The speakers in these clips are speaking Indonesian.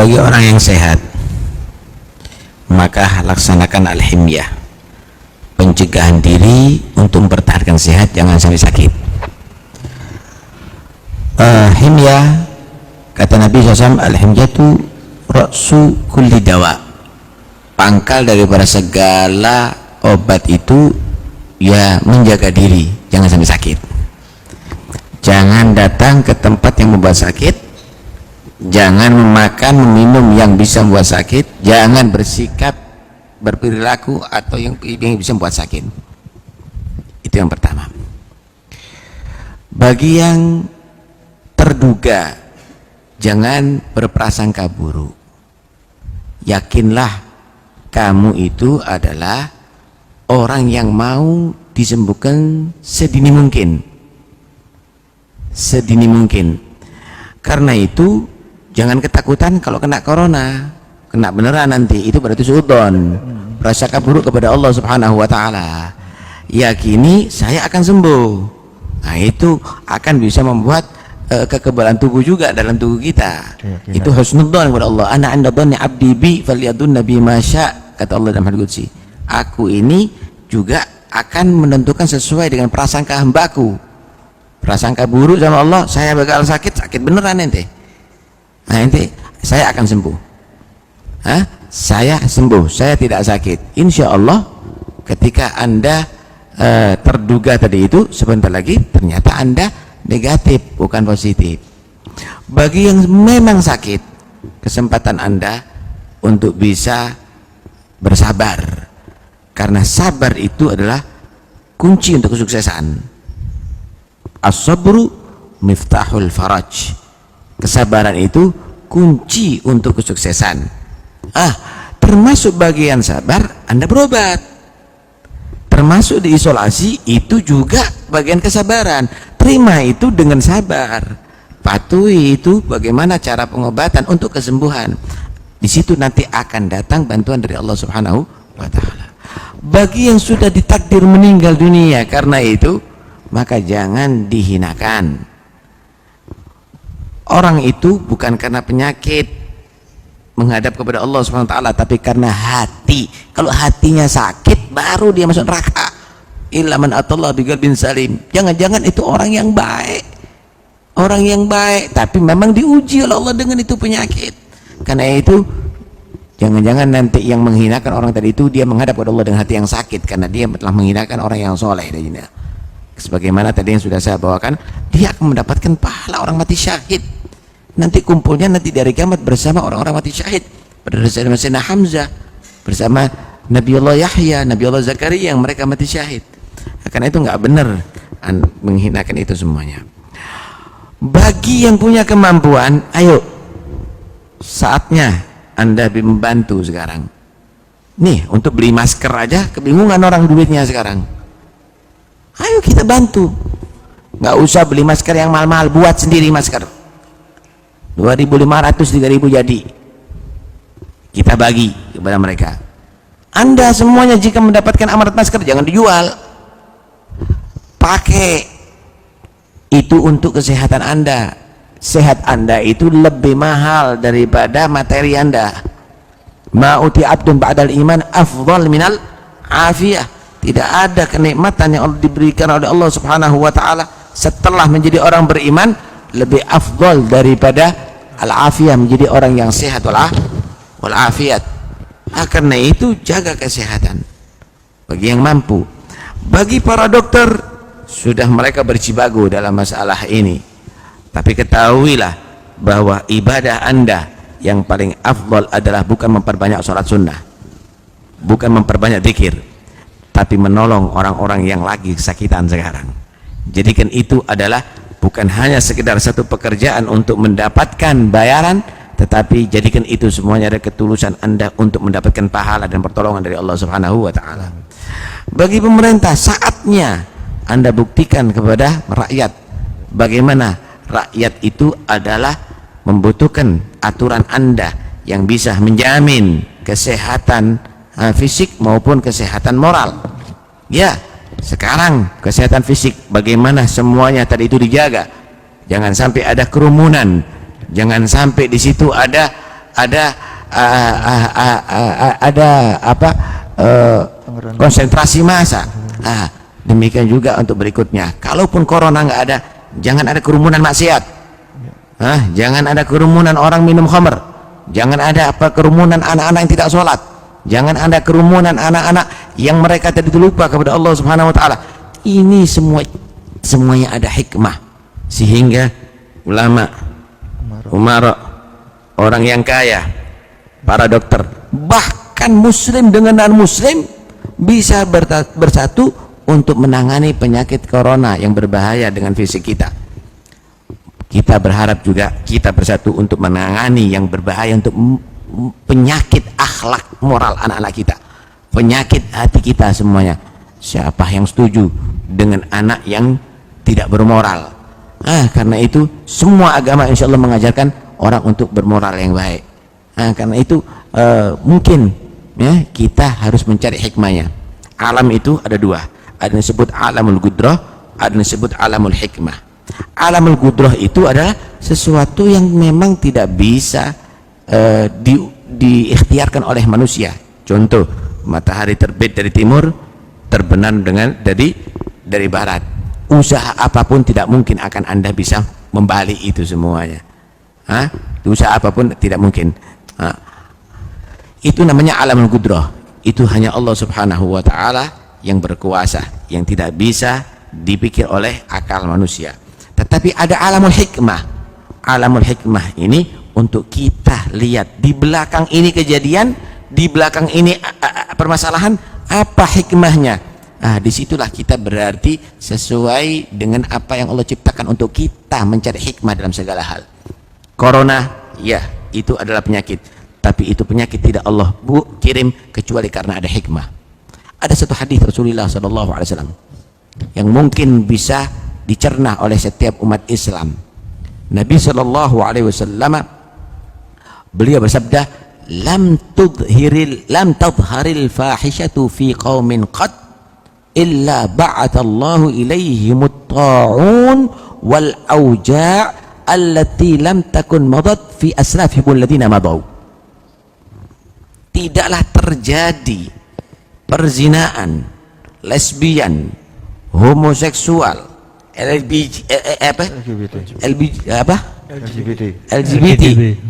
Bagi orang yang sehat, maka laksanakan al-himyah, pencegahan diri untuk mempertahankan sehat, jangan sampai sakit. Himyah, kata Nabi SAW, al-himyatu ra'su kulli dawa, pangkal daripada segala obat itu ya menjaga diri, jangan sampai sakit. Jangan datang ke tempat yang membuat sakit, jangan memakan, meminum yang bisa membuat sakit, jangan bersikap, berperilaku atau yang bisa membuat sakit. Itu yang pertama. Bagi yang terduga, jangan berprasangka buruk. Yakinlah kamu itu adalah orang yang mau disembuhkan sedini mungkin. Sedini mungkin. Karena itu jangan ketakutan kalau kena corona, kena beneran nanti, itu berarti suudzon, prasangka buruk kepada Allah Subhanahu wa taala. Yakini saya akan sembuh. Nah, itu akan bisa membuat kekebalan tubuh juga dalam tubuh kita. Itu husnudzon kepada Allah. Ana 'inda dhanni 'abdi bi falyadun nabi ma syaa, kata Allah dalam hadits qudsi. Aku ini juga akan menentukan sesuai dengan prasangka hambaku. Prasangka buruk sama Allah, saya bakal sakit beneran ente. Nah, ente, saya akan sembuh. Saya sembuh, saya tidak sakit. Insya Allah ketika Anda terduga tadi itu, sebentar lagi ternyata Anda negatif, bukan positif. Bagi yang memang sakit, kesempatan Anda untuk bisa bersabar, karena sabar itu adalah kunci untuk kesuksesan. As-sabru miftahul faraj. Kesabaran itu kunci untuk kesuksesan. Termasuk bagian sabar Anda berobat, termasuk diisolasi, itu juga bagian kesabaran. Terima itu dengan sabar, patuhi itu bagaimana cara pengobatan untuk kesembuhan. Di situ nanti akan datang bantuan dari Allah Subhanahu wa taala. Bagi yang sudah ditakdir meninggal dunia karena itu, maka jangan dihinakan. Orang itu bukan karena penyakit menghadap kepada Allah Subhanahu wa taala, tapi karena hati. Kalau hatinya sakit, baru dia masuk neraka. Illa man atallah biqalbin salim. Jangan-jangan itu orang yang baik. Orang yang baik, tapi memang diuji oleh Allah dengan itu penyakit. Karena itu jangan-jangan nanti yang menghinakan orang tadi itu dia menghadap kepada Allah dengan hati yang sakit, karena dia telah menghinakan orang yang soleh. Sebagaimana tadi yang sudah saya bawakan, dia akan mendapatkan pahala orang mati syahid. Nanti kumpulnya nanti dari kiamat bersama orang-orang mati syahid, bersama Sayyidina Hamzah, bersama Nabi Allah Yahya, Nabi Allah Zakaria yang mereka mati syahid. Karena itu nggak benar menghinakan itu semuanya. Bagi yang punya kemampuan, ayo saatnya Anda membantu sekarang. Nih, untuk beli masker aja kebingungan orang duitnya sekarang. Ayo kita bantu. Nggak usah beli masker yang mahal-mahal, buat sendiri masker. 2.500, 3.000 jadi. Kita bagi kepada mereka. Anda semuanya jika mendapatkan amanat masker, jangan dijual. Pakai. Itu untuk kesehatan Anda. Sehat Anda itu lebih mahal daripada materi Anda. Ma'uti abdun ba'dal iman afdal minal afiyah. Tidak ada kenikmatan yang diberikan oleh Allah Subhanahu wa taala setelah menjadi orang beriman lebih afdal daripada al-afiyah, menjadi orang yang sehat wal afiyat. Karena itu jaga kesehatan bagi yang mampu. Bagi para dokter, sudah mereka berjibaku dalam masalah ini. Tapi ketahuilah bahwa ibadah Anda yang paling afdal adalah bukan memperbanyak sholat sunnah, bukan memperbanyak zikir, tapi menolong orang-orang yang lagi kesakitan sekarang. Jadikan itu adalah bukan hanya sekedar satu pekerjaan untuk mendapatkan bayaran, tetapi jadikan itu semuanya ada ketulusan Anda untuk mendapatkan pahala dan pertolongan dari Allah Subhanahu wa taala. Bagi pemerintah, saatnya Anda buktikan kepada rakyat bagaimana rakyat itu adalah membutuhkan aturan Anda yang bisa menjamin kesehatan fisik maupun kesehatan moral. Ya, sekarang kesehatan fisik bagaimana semuanya tadi itu dijaga. Jangan sampai ada kerumunan, jangan sampai di situ ada konsentrasi massa. Demikian juga untuk berikutnya, kalaupun corona nggak ada, jangan ada kerumunan maksiat, jangan ada kerumunan orang minum khamr, jangan ada kerumunan anak-anak yang tidak sholat, jangan ada kerumunan anak-anak yang mereka tadi lupa kepada Allah Subhanahu wa Ta'ala. Ini semuanya ada hikmah, sehingga ulama, umara, orang yang kaya, para dokter, bahkan muslim dengan non-muslim bisa bersatu untuk menangani penyakit corona yang berbahaya dengan fisik kita. Kita berharap juga kita bersatu untuk menangani yang berbahaya untuk penyakit akhlak moral anak-anak kita, penyakit hati kita semuanya. Siapa yang setuju dengan anak yang tidak bermoral? Karena itu semua agama insya Allah mengajarkan orang untuk bermoral yang baik. Karena itu mungkin ya, kita harus mencari hikmahnya. Alam itu ada dua, ada yang disebut alamul gudrah, ada yang disebut alamul hikmah. Alamul gudrah itu adalah sesuatu yang memang tidak bisa diikhtiarkan oleh manusia. Contoh, matahari terbit dari timur, terbenam dari barat. Usaha apapun tidak mungkin akan Anda bisa membalik itu semuanya. Usaha apapun tidak mungkin. Itu namanya alamul gudrah. Itu hanya Allah Subhanahu wa Ta'ala yang berkuasa, yang tidak bisa dipikir oleh akal manusia. Tetapi ada alamul hikmah. Alamul hikmah ini untuk kita lihat di belakang ini kejadian, di belakang ini permasalahan, apa hikmahnya. Disitulah kita berarti sesuai dengan apa yang Allah ciptakan untuk kita mencari hikmah dalam segala hal. Corona, ya, itu adalah penyakit, tapi itu penyakit tidak Allah kirim kecuali karena ada hikmah. Ada satu hadis Rasulullah SAW yang mungkin bisa dicerna oleh setiap umat Islam. Nabi SAW beliau bersabda, lam tadhharil fahishatu fi qaumin qad illa ba'athallahu ilaihimut ta'un wal auja' allati lam takun madat fi aslafihim alladziina madaw. Tidaklah terjadi perzinaan, lesbian, homoseksual, LGBT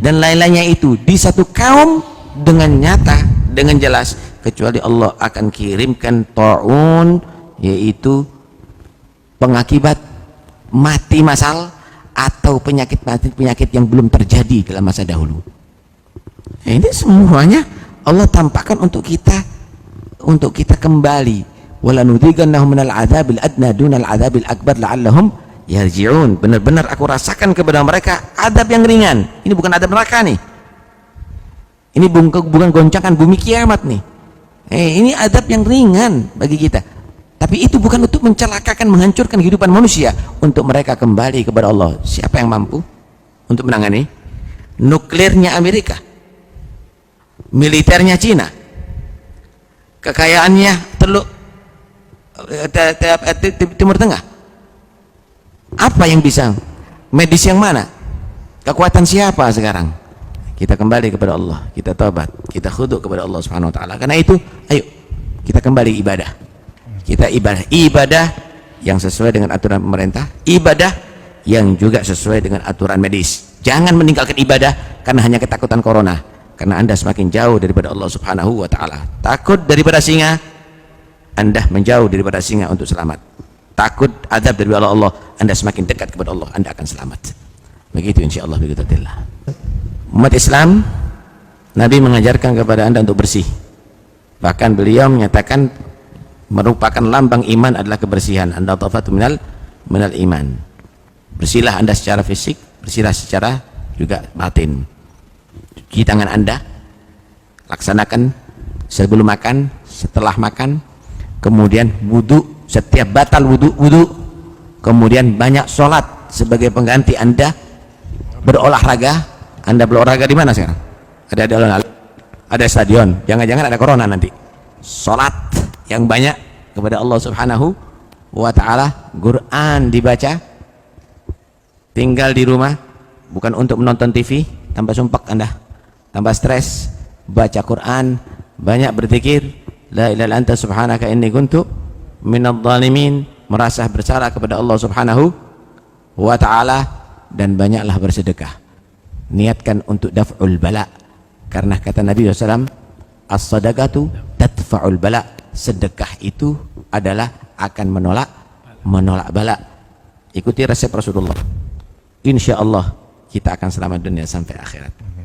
dan lain-lainnya itu di satu kaum dengan nyata, dengan jelas, kecuali Allah akan kirimkan ta'un, yaitu pengakibat mati massal atau penyakit yang belum terjadi dalam masa dahulu. Ini semuanya Allah tampakkan untuk kita kembali. Wala nudhigannahum minal adzabil adna dunal adzabil akbar la'allahum yarji'un. Benar-benar aku rasakan kepada mereka adab yang ringan. Ini bukan adab neraka nih. Ini bukan goncangan bumi kiamat nih. Ini adab yang ringan bagi kita. Tapi itu bukan untuk mencelakakan, menghancurkan kehidupan manusia, untuk mereka kembali kepada Allah. Siapa yang mampu untuk menangani? Nuklirnya Amerika, militernya Cina, kekayaannya Timur Tengah. Apa yang bisa? Medis yang mana? Kekuatan siapa sekarang? Kita kembali kepada Allah, kita taubat, kita khudu kepada Allah Subhanahu wa Ta'ala. Karena itu, ayo kita kembali ibadah. Kita ibadah yang sesuai dengan aturan pemerintah, ibadah yang juga sesuai dengan aturan medis. Jangan meninggalkan ibadah karena hanya ketakutan corona, karena Anda semakin jauh daripada Allah Subhanahu wa Ta'ala. Takut daripada singa, Anda menjauh daripada singa untuk selamat. Takut azab dari Allah, Anda semakin dekat kepada Allah, Anda akan selamat. Begitu insyaallah biqautillah. Umat Islam, Nabi mengajarkan kepada Anda untuk bersih. Bahkan beliau menyatakan merupakan lambang iman adalah kebersihan. Anda tafatu minal iman. Bersihlah Anda secara fisik, bersihlah secara juga batin. Cuci tangan Anda, laksanakan sebelum makan, setelah makan, kemudian wudu, setiap batal wudu, kemudian banyak sholat sebagai pengganti Anda berolahraga. Anda berolahraga di mana sekarang? Ada stadion, jangan-jangan ada corona nanti. Sholat yang banyak kepada Allah Subhanahu wa Ta'ala, Quran dibaca, tinggal di rumah, bukan untuk menonton TV, tambah sumpek Anda, tambah stres, baca Quran, banyak berzikir, la ilaha illa anta subhanaka inni kuntu minadh dhalimin, merasa bersalah kepada Allah Subhanahu wa ta'ala, dan banyaklah bersedekah. Niatkan untuk daf'ul bala, karena kata Nabi SAW, as-sadaqatu tadfa'ul bala, sedekah itu adalah akan menolak bala. Ikuti resep Rasulullah, insya Allah kita akan selamat dunia sampai akhirat.